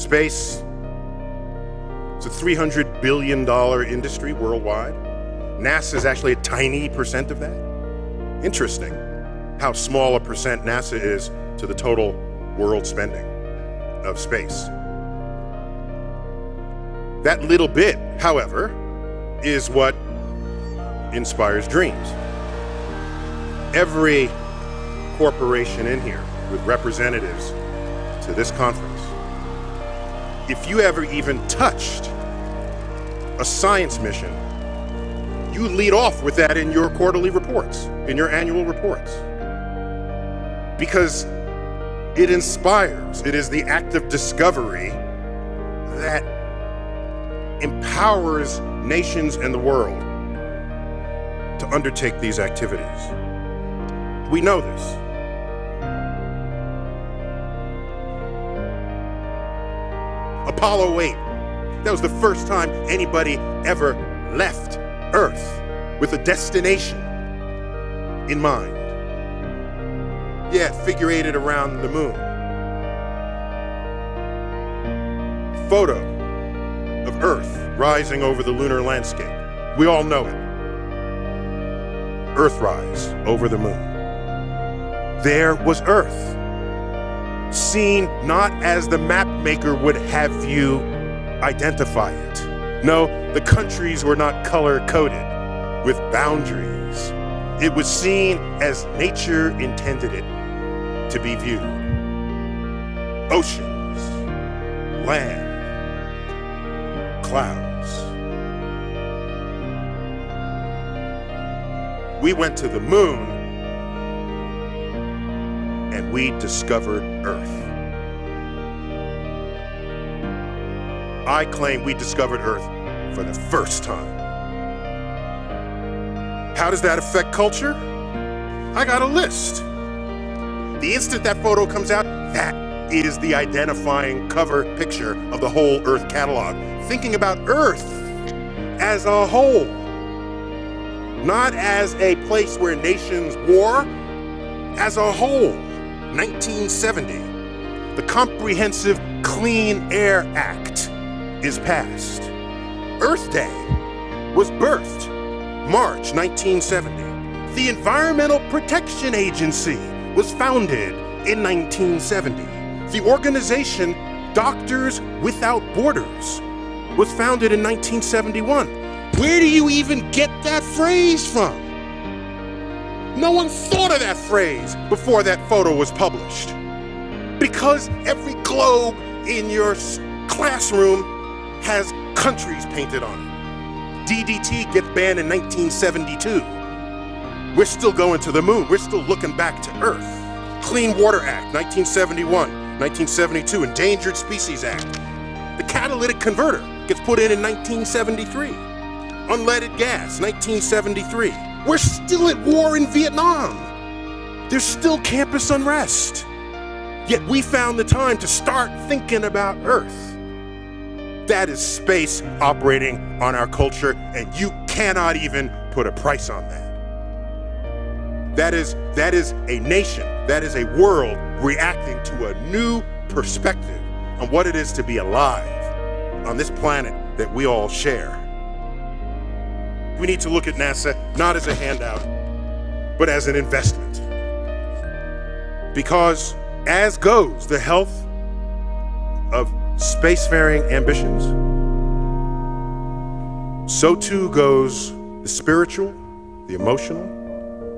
Space is a $300 billion industry worldwide. NASA is actually a tiny percent of that. Interesting how small a percent NASA is to the total world spending of space. That little bit, however, is what inspires dreams. Every corporation in here with representatives to this conference, if you ever even touched a science mission, you lead off with that in your quarterly reports, in your annual reports. Because it inspires, it is the act of discovery that empowers nations and the world to undertake these activities. We know this. Apollo 8, that was the first time anybody ever left Earth with a destination in mind. Yeah, figurated around the moon. Photo of Earth rising over the lunar landscape. We all know it. Earthrise over the moon. There was Earth, seen not as the map maker would have you identify it. No, the countries were not color-coded with boundaries. It was seen as nature intended it to be viewed. Oceans, land, clouds. We went to the moon and we discovered Earth. I claim we discovered Earth for the first time. How does that affect culture? I got a list. The instant that photo comes out, that is the identifying cover picture of the whole Earth catalog. Thinking about Earth as a whole, not as a place where nations war, as a whole. 1970, the Comprehensive Clean Air Act is passed. Earth Day was birthed March 1970. The Environmental Protection Agency was founded in 1970. The organization Doctors Without Borders was founded in 1971. Where do you even get that phrase from? No one thought of that phrase before that photo was published. Because every globe in your classroom has countries painted on it. DDT gets banned in 1972. We're still going to the moon. We're still looking back to Earth. Clean Water Act, 1971. 1972, Endangered Species Act. The catalytic converter gets put in 1973. Unleaded gas, 1973. We're still at war in Vietnam. There's still campus unrest. Yet we found the time to start thinking about Earth. That is space operating on our culture, and you cannot even put a price on that. That is a nation, that is a world reacting to a new perspective on what it is to be alive on this planet that we all share. We need to look at NASA not as a handout, but as an investment. Because as goes the health of spacefaring ambitions, so too goes the spiritual, the emotional,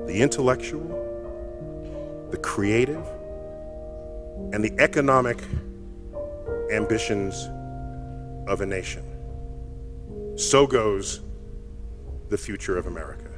the intellectual, the creative, and the economic ambitions of a nation. So goes the future of America.